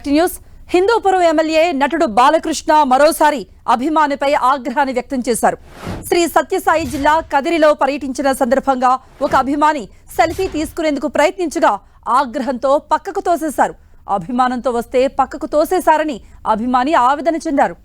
To news. Hindupuram MLA నటుడు బాలకృష్ణ మరోసారి అభిమానిపై ఆగ్రహాన్ని వ్యక్తం చేశారు. శ్రీ సత్యసాయి జిల్లా కదిరిలో పర్యటించిన సందర్భంగా ఒక అభిమాని సెల్ఫీ తీసుకునేందుకు ప్రయత్నించగా ఆగ్రహంతో పక్కకు తోసేశారు. అభిమానంతో వస్తే పక్కకు తోసేశారని అభిమాని ఆవేదన చెందారు.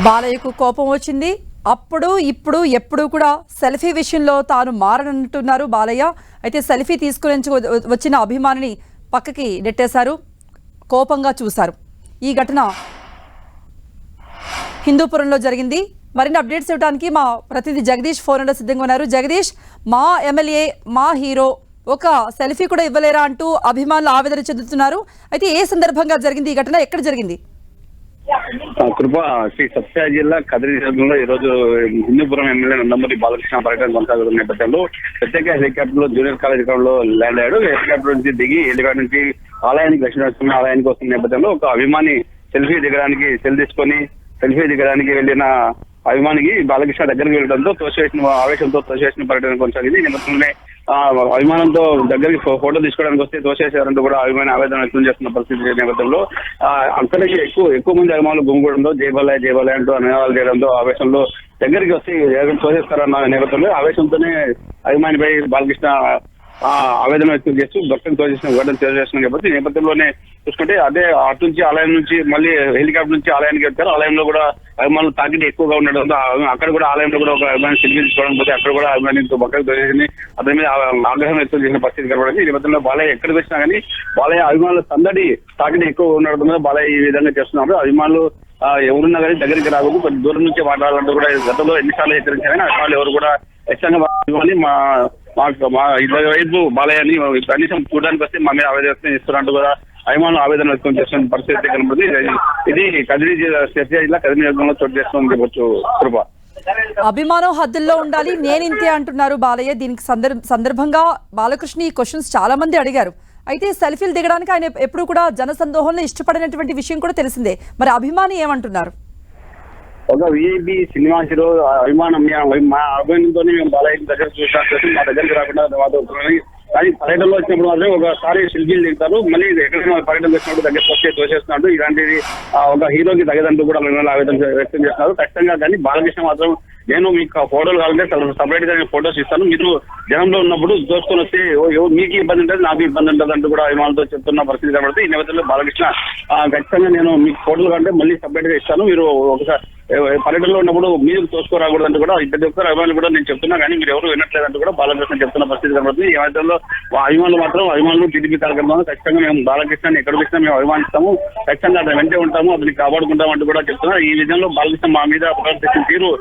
బాలయ్యకు కోపం వచ్చింది. అప్పుడు ఇప్పుడు ఎప్పుడు కూడా సెల్ఫీ విషయంలో తాను మారనంటున్నారు బాలయ్య. అయితే సెల్ఫీ తీసుకుని వచ్చిన అభిమానిని పక్కకి నెట్టేశారు, కోపంగా చూశారు. ఈ ఘటన హిందూపురంలో జరిగింది. మరిన్ని అప్డేట్స్ ఇవ్వడానికి మా ప్రతినిధి జగదీష్ ఫోన్లో సిద్ధంగా ఉన్నారు. జగదీష్, మా ఎమ్మెల్యే, మా హీరో ఒక సెల్ఫీ కూడా ఇవ్వలేరా అంటూ అభిమానులు ఆవేదన చెందుతున్నారు. అయితే ఏ సందర్భంగా జరిగింది ఈ ఘటన, ఎక్కడ జరిగింది? కృప శ్రీ సత్యసాయి జిల్లా కదిరి నియోజకవర్గంలో ఈ రోజు హిందూపురం ఎమ్మెల్యే నందమూరి బాలకృష్ణ పర్యటన కొనసాగుతున్న నేపథ్యంలో ప్రత్యేక హెలికాప్టర్ లో జూనియర్ కాలేజ్ గ్రౌండ్ లో ల్యాండ్ అయ్యాడు. హెలికాప్టర్ నుంచి దిగి హెలికాప్టర్ నుంచి ఆలయానికి లక్ష్మీనరసింహ ఆలయానికి వస్తున్న నేపథ్యంలో ఒక అభిమాని సెల్ఫీ దిగడానికి వెళ్లిన అభిమానికి బాలకృష్ణ దగ్గరికి వెళ్ళడంతో ఆవేశంతో తోసేసిన పర్యటన కొనసాగింది. నేపథ్యంలోనే అభిమానంతో దగ్గరికి ఫోటో తీసుకోవడానికి వస్తే తోసేశారంటూ కూడా అభిమాని ఆవేదన వ్యక్తం చేస్తున్న పరిస్థితి నేపథ్యంలో అక్కడికి ఎక్కువ మంది అభిమానులు గుమిగూడంతో జయబాలయ అంటూ నినాదాలు చేయడంతో ఆవేశంలో దగ్గరికి వస్తే తోసేస్తారన్న నేపథ్యంలో ఆవేశంతోనే అభిమానిపై బాలకృష్ణ ఆవేదన వ్యక్తం చేస్తూ భక్తులు తోచేసిన కాబట్టి నేపథ్యంలోనే చూసుకుంటే అదే అటు నుంచి ఆలయం నుంచి మళ్ళీ హెలికాప్టర్ నుంచి ఆలయానికి వెళ్తారు. ఆలయంలో కూడా అభిమానులు తాకిడి ఎక్కువగా ఉండడంతో అక్కడ కూడా ఆలయంలో కూడా ఒక అభిమాని సెల్ఫీ తీసుకోవడానికి పోతే అక్కడ కూడా అభిమాని భక్తులు తోచేసి అతని మీద ఆగ్రహం వ్యక్తం చేసిన పరిస్థితి కనబడింది. ఈ నేపథ్యంలో బాలయ్య ఎక్కడికి వచ్చినా కానీ బాలయ్య అభిమానుల సందడి తాకిడి ఎక్కువ ఉండడం బాలయ్య ఈ విధంగా చేస్తున్నప్పుడు అభిమానులు ఎవరున్నా కానీ దగ్గరికి రాకూడదు, కొంచెం దూరం నుంచి మాట్లాడాలంటూ కూడా గతంలో ఎన్నిసార్లు హెచ్చరించారు కానీ అభిమానులు ఎవరు కూడా ఖచ్చితంగా మా ఇద్దరు వైపు బాలయ్యని కనీసం చూడడానికి వస్తే మా మీద ఆవేదన వ్యక్తం చేస్తున్నట్టు కూడా అభిమానులు ఆవేదన వ్యక్తం చేస్తున్న పరిస్థితి కనబడుతుంది. ఇది కదిరి జిల్లా కదిరి నియోజకవర్గంలో చోటు చేస్తుంది చెప్పొచ్చు. కృప అభిమానం హద్దుల్లో ఉండాలి, నేనింతే అంటున్నారు బాలయ్య. దీనికి సందర్భంగా బాలకృష్ణ ఈ క్వశ్చన్స్ చాలా మంది అడిగారు. అయితే సెల్ఫీలు దిగడానికి ఆయన ఎప్పుడు కూడా జనసందోహంలో ఇష్టపడినటువంటి విషయం కూడా తెలిసిందే. మరి అభిమాని ఏమంటున్నారు? ఒక విఐపి సినిమా హీరో అభిమానం మా అభిమానంతోనే మేము బాలయ్య దగ్గర చూసాం, మా దగ్గరికి రాకుండా కానీ పర్యటనలో వచ్చినప్పుడు మాత్రం ఒకసారి సెల్ఫీలు దిగుతారు, మళ్ళీ ఎక్కడైనా పర్యటన వచ్చినప్పుడు దగ్గరకు వచ్చే తోసేస్తున్నాడు. ఇలాంటిది ఒక హీరోకి తగ్గదంటూ కూడా మిమ్మల్ని ఆవేదన వ్యక్తం చేస్తున్నారు. ఖచ్చితంగా కానీ బాలకృష్ణ మాత్రం నేను మీకు ఫోటోలు కావాలంటే సపరేట్ గా నేను ఫోటోస్ ఇస్తాను, మీరు జనంలో ఉన్నప్పుడు దోసుకొని వస్తే మీకు ఇబ్బంది ఉంటుంది నాకు ఇబ్బంది ఉంటుంది అంటూ కూడా అభిమానులతో చెప్తున్న పరిస్థితి కనబడుతుంది. ఈ నేపథ్యంలో బాలకృష్ణ ఖచ్చితంగా నేను మీకు ఫోటోలు కంటే మళ్ళీ సపరేట్ గా ఇస్తాను, మీరు ఒకసారి పర్యటనలో ఉన్నప్పుడు మీరు తోసుకోరాకూడదంటూ కూడా ప్రతి ఒక్కరు అభిమానులు కూడా నేను చెప్తున్నా కానీ మీరు ఎవరు వినట్లేదంటూ కూడా బాలకృష్ణ చెప్తున్న పరిస్థితి కనబడుతుంది. ఈ నేపథ్యంలో అభిమానులు టీడీపీ కార్యక్రమంలో ఖచ్చితంగా మేము బాలకృష్ణని ఎక్కడికి వచ్చినా మేము అభిమానిస్తాము, ఖచ్చితంగా అతను వెంటే ఉంటాము, అతన్ని కాపాడుకుంటాం అంటూ కూడా చెప్తున్నారు. ఈ విధంలో బాలకృష్ణ మా మీద ప్రవర్తించిన తీరు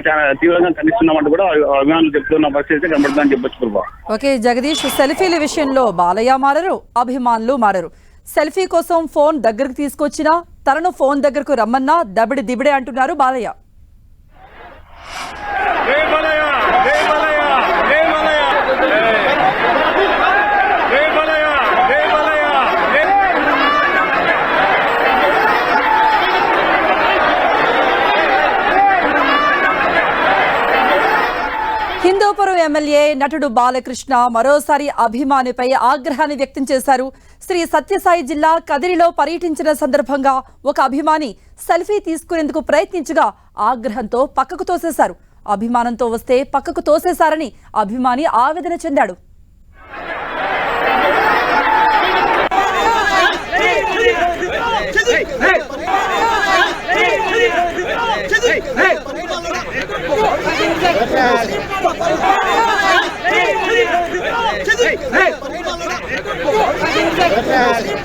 చాలా తీవ్రంగా ఖండిస్తున్నామంటూ కూడా అభిమానులు చెప్తున్న పరిస్థితి కనబడుతుందని చెప్పొచ్చు. ఓకే జగదీష్, సెల్ఫీల విషయంలో బాలయ్య మారరు, అభిమానులు మారరు. సెల్ఫీ కోసం ఫోన్ దగ్గరకు తీసుకొచ్చినా తనను ఫోన్ దగ్గరకు రమ్మన్నా దబిడి దిబిడే అంటున్నారు బాలయ్య. హిందూపురం ఎమ్మెల్యే నటుడు బాలకృష్ణ మరోసారి అభిమానిపై ఆగ్రహాన్ని వ్యక్తం చేశారు. శ్రీ సత్యసాయి జిల్లా కదిరిలో పర్యటించిన సందర్భంగా ఒక అభిమాని సెల్ఫీ తీసుకునేందుకు ప్రయత్నించగా ఆగ్రహంతో పక్కకు తోసేశారు. అభిమానంతో వస్తే పక్కకు తోసేశారని అభిమాని ఆవేదన చెందాడు. Hey! వర్ధిల్లాలి